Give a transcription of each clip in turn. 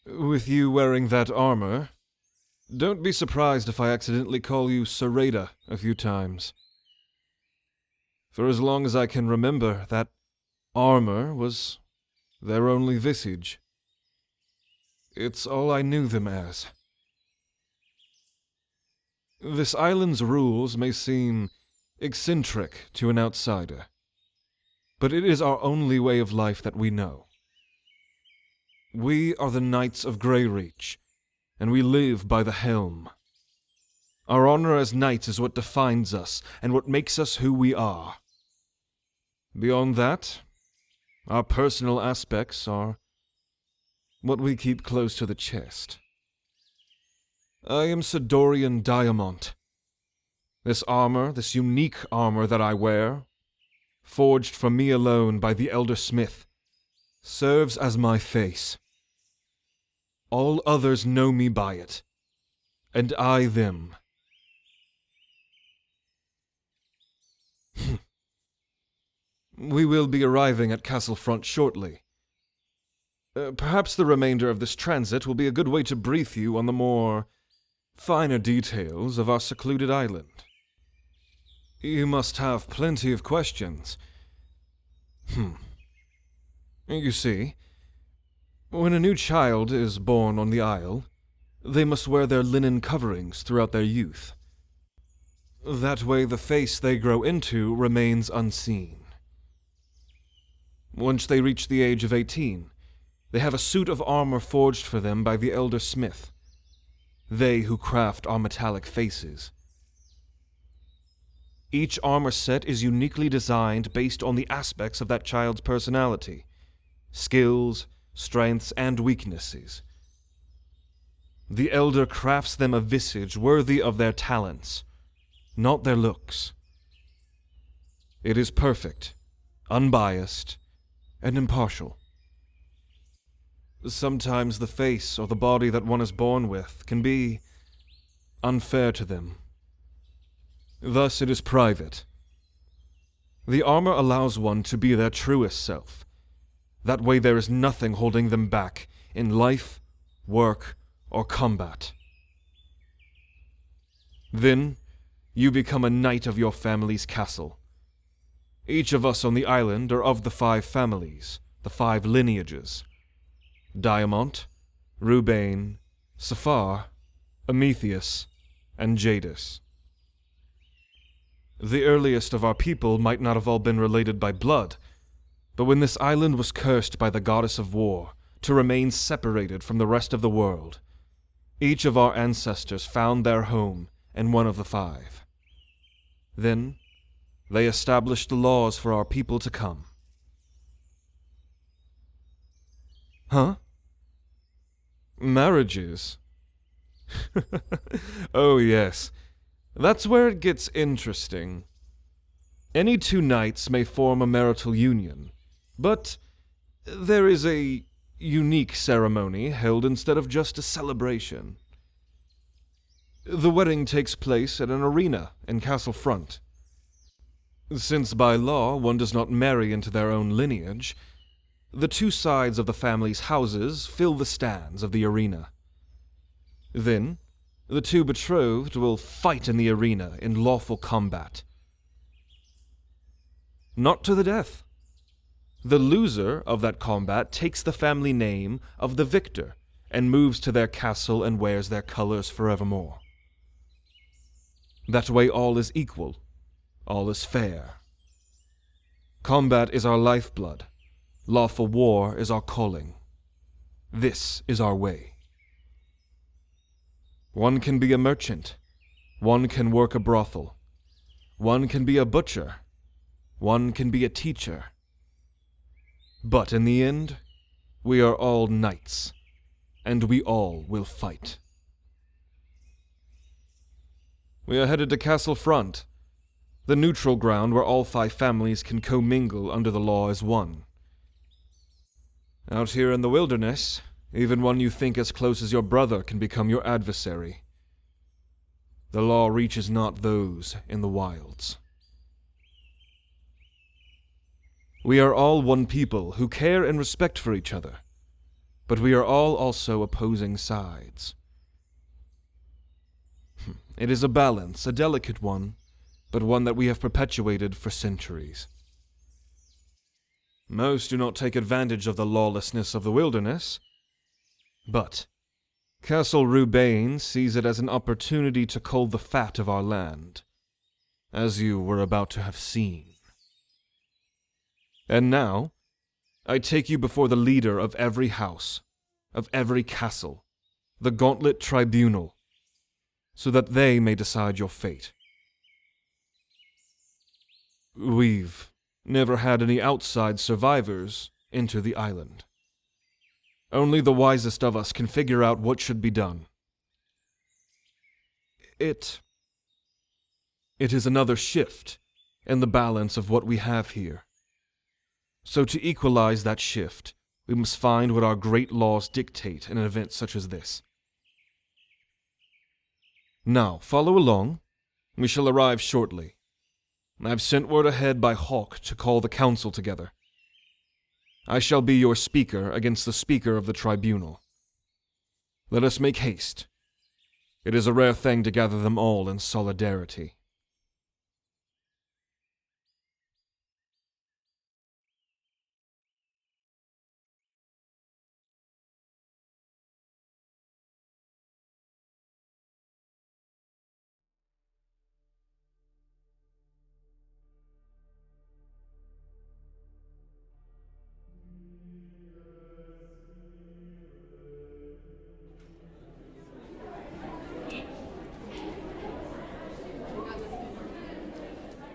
With you wearing that armor, don't be surprised if I accidentally call you Sereda a few times. For as long as I can remember, that armor was their only visage. It's all I knew them as. This island's rules may seem eccentric to an outsider, but it is our only way of life that we know. We are the Knights of Greyreach, and we live by the helm. Our honor as knights is what defines us and what makes us who we are. Beyond that, our personal aspects are what we keep close to the chest. I am Sir Dorian Diamond. This armor, this unique armor that I wear, forged for me alone by the Elder Smith, serves as my face. All others know me by it, and I them. We will be arriving at Castlefront shortly. Perhaps the remainder of this transit will be a good way to brief you on the more finer details of our secluded island. You must have plenty of questions. You see, when a new child is born on the Isle, they must wear their linen coverings throughout their youth. That way the face they grow into remains unseen. Once they reach the age of 18, they have a suit of armor forged for them by the Elder Smith. They who craft our metallic faces. Each armor set is uniquely designed based on the aspects of that child's personality, skills, strengths, and weaknesses. The Elder crafts them a visage worthy of their talents, not their looks. It is perfect, unbiased, and impartial. Sometimes the face or the body that one is born with can be unfair to them. Thus it is private. The armor allows one to be their truest self. That way there is nothing holding them back in life, work, or combat. Then, you become a knight of your family's castle. Each of us on the island are of the 5 families, the 5 lineages. Diamond, Rubain, Safar, Amethyst, and Jadis. The earliest of our people might not have all been related by blood, but when this island was cursed by the goddess of war to remain separated from the rest of the world, each of our ancestors found their home in one of the 5. Then, they established the laws for our people to come. Huh? Marriages? Oh yes, that's where it gets interesting. Any 2 knights may form a marital union, but there is a unique ceremony held instead of just a celebration. The wedding takes place at an arena in Castlefront. Since by law one does not marry into their own lineage, the 2 sides of the family's houses fill the stands of the arena. Then, the 2 betrothed will fight in the arena in lawful combat. Not to the death. The loser of that combat takes the family name of the victor and moves to their castle and wears their colors forevermore. That way all is equal, all is fair. Combat is our lifeblood. Lawful war is our calling. This is our way. One can be a merchant. One can work a brothel. One can be a butcher. One can be a teacher. But in the end, we are all knights, and we all will fight. We are headed to Castlefront, the neutral ground where all 5 families can commingle under the law as one. Out here in the wilderness, even one you think as close as your brother can become your adversary. The law reaches not those in the wilds. We are all one people who care and respect for each other. but we are all also opposing sides. It is a balance, a delicate one, but one that we have perpetuated for centuries. Most do not take advantage of the lawlessness of the wilderness, but Castle Rubain sees it as an opportunity to cull the fat of our land, as you were about to have seen. And now, I take you before the leader of every house, of every castle, the Gauntlet Tribunal, so that they may decide your fate. We've never had any outside survivors enter the island. Only the wisest of us can figure out what should be done. It is another shift in the balance of what we have here. So to equalize that shift, we must find what our great laws dictate in an event such as this. Now, follow along. We shall arrive shortly. I've sent word ahead by Hawk to call the council together. I shall be your speaker against the speaker of the tribunal. Let us make haste. It is a rare thing to gather them all in solidarity.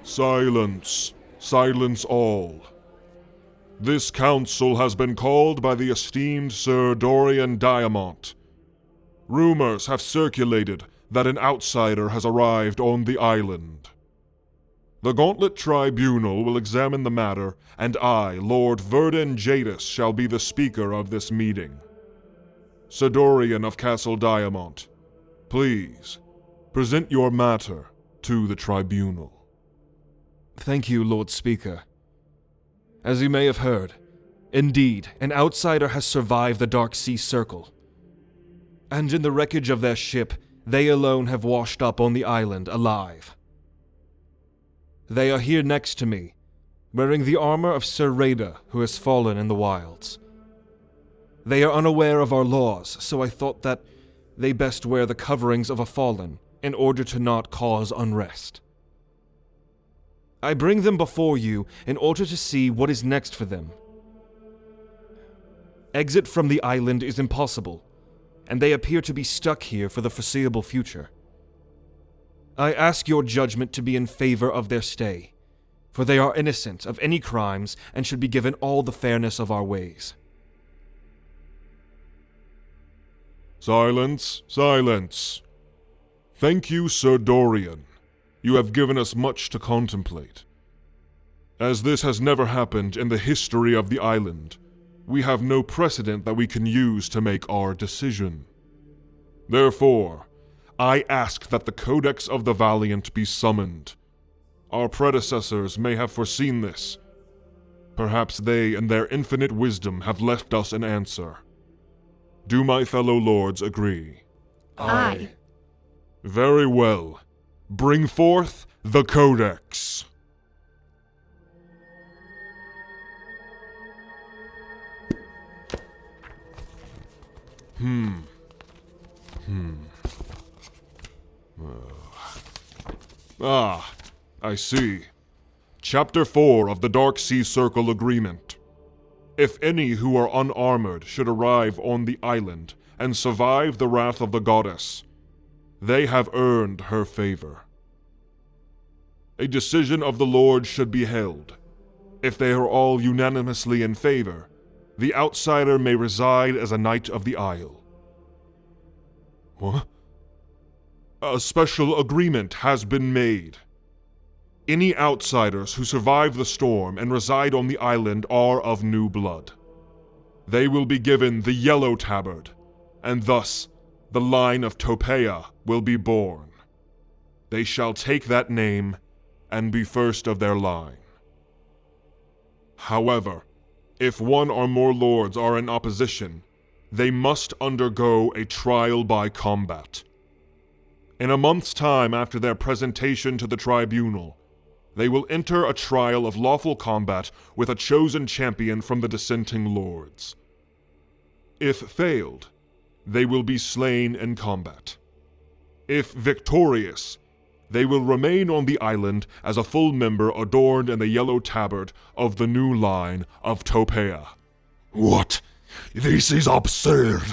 Silence. Silence all. This council has been called by the esteemed Sir Dorian Diamont. Rumors have circulated that an outsider has arrived on the island. The Gauntlet Tribunal will examine the matter, and I, Lord Verdun Jadis, shall be the speaker of this meeting. Sir Dorian of Castle Diamont, please, present your matter to the tribunal. Thank you, Lord Speaker. As you may have heard, indeed, an outsider has survived the Dark Sea Circle. And in the wreckage of their ship, they alone have washed up on the island alive. They are here next to me, wearing the armor of Sir Rada, who has fallen in the wilds. They are unaware of our laws, so I thought that they best wear the coverings of a fallen in order to not cause unrest. I bring them before you in order to see what is next for them. Exit from the island is impossible, and they appear to be stuck here for the foreseeable future. I ask your judgment to be in favor of their stay, for they are innocent of any crimes and should be given all the fairness of our ways. Silence, silence. Thank you, Sir Dorian. You have given us much to contemplate. As this has never happened in the history of the island, we have no precedent that we can use to make our decision. Therefore, I ask that the Codex of the Valiant be summoned. Our predecessors may have foreseen this. Perhaps they, in their infinite wisdom, have left us an answer. Do my fellow lords agree? Aye. Very well. Bring forth the Codex. I see. Chapter 4 of the Dark Sea Circle Agreement. If any who are unarmored should arrive on the island and survive the wrath of the goddess, they have earned her favor. A decision of the Lord should be held. If they are all unanimously in favor, the outsider may reside as a Knight of the Isle. What? A special agreement has been made. Any outsiders who survive the storm and reside on the island are of new blood. They will be given the Yellow Tabard, and thus the line of Topea will be born. They shall take that name and be first of their line. However, if one or more lords are in opposition, they must undergo a trial by combat. In a month's time after their presentation to the tribunal, they will enter a trial of lawful combat with a chosen champion from the dissenting lords. If failed, they will be slain in combat. If victorious, they will remain on the island as a full member adorned in the yellow tabard of the new line of Topea. What? This is absurd.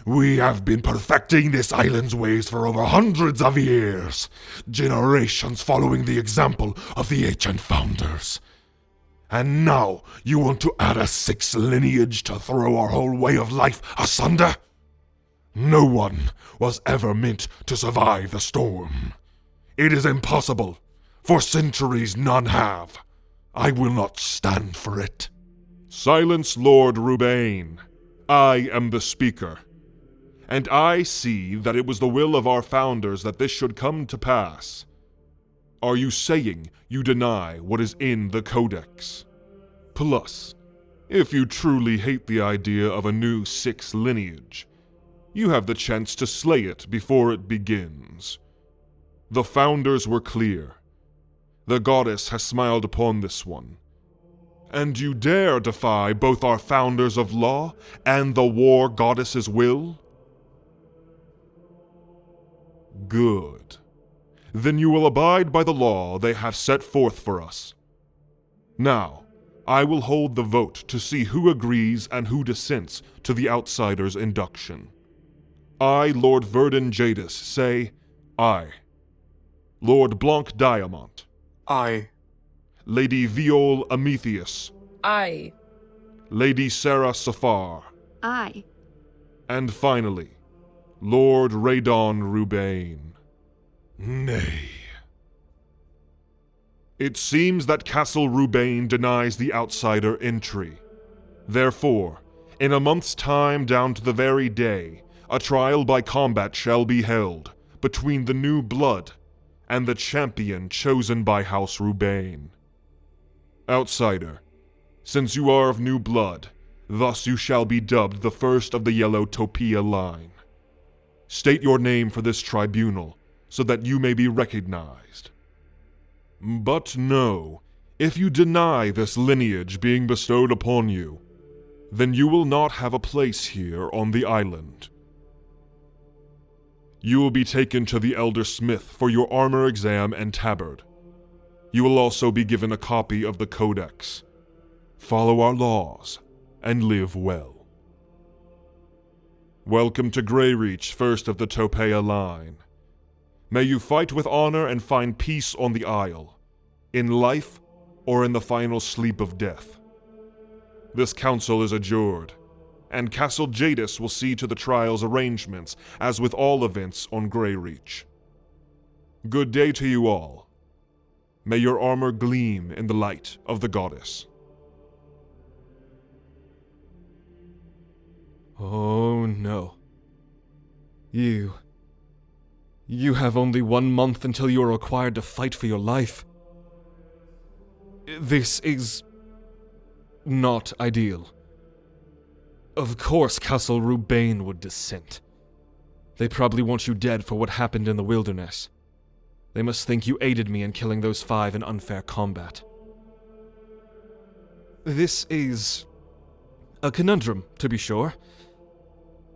We have been perfecting this island's ways for over hundreds of years, generations following the example of the ancient founders. And now you want to add a sixth lineage to throw our whole way of life asunder? No one was ever meant to survive the storm. It is impossible. For centuries none have. I will not stand for it. Silence, Lord Rubain. I am the speaker. And I see that it was the will of our founders that this should come to pass. Are you saying you deny what is in the codex? Plus, if you truly hate the idea of a new sixth lineage, you have the chance to slay it before it begins. The founders were clear. The goddess has smiled upon this one. And you dare defy both our founders of law and the war goddess's will? Good. Then you will abide by the law they have set forth for us. Now, I will hold the vote to see who agrees and who dissents to the outsider's induction. I, Lord Verdun Jadis, say aye. Lord Blanc Diamant. Aye. Lady Viol Amethius. Aye. Lady Sarah Safar. Aye. And finally, Lord Radon Rubain. Nay. It seems that Castle Rubain denies the outsider entry. Therefore, in a month's time down to the very day, a trial by combat shall be held between the new blood and the champion chosen by House Rubain. Outsider, since you are of new blood, thus you shall be dubbed the first of the yellow Topea line. State your name for this tribunal, so that you may be recognized. But know, if you deny this lineage being bestowed upon you, then you will not have a place here on the island. You will be taken to the Elder Smith for your armor exam and tabard. You will also be given a copy of the codex. Follow our laws, and live well. Welcome to Greyreach, first of the Topea line. May you fight with honor and find peace on the Isle, in life or in the final sleep of death. This council is adjured, and Castle Jadis will see to the trial's arrangements, as with all events on Greyreach. Good day to you all. May your armor gleam in the light of the goddess. Oh no. You have only 1 month until you are required to fight for your life. This is not ideal. Of course Castle Rubain would dissent. They probably want you dead for what happened in the wilderness. They must think you aided me in killing those 5 in unfair combat. This is a conundrum, to be sure.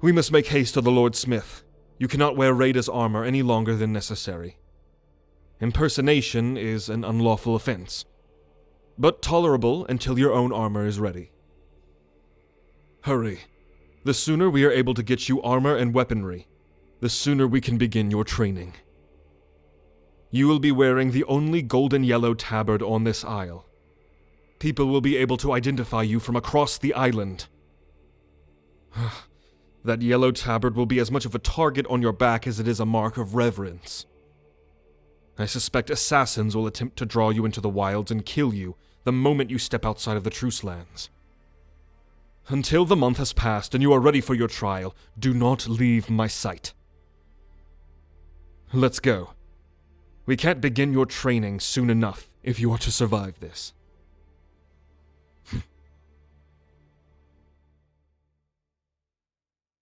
We must make haste to the Lord Smith. You cannot wear Raida's armor any longer than necessary. Impersonation is an unlawful offense, but tolerable until your own armor is ready. Hurry. The sooner we are able to get you armor and weaponry, the sooner we can begin your training. You will be wearing the only golden yellow tabard on this isle. People will be able to identify you from across the island. That yellow tabard will be as much of a target on your back as it is a mark of reverence. I suspect assassins will attempt to draw you into the wilds and kill you the moment you step outside of the Truce lands. Until the month has passed and you are ready for your trial, do not leave my sight. Let's go. We can't begin your training soon enough if you are to survive this.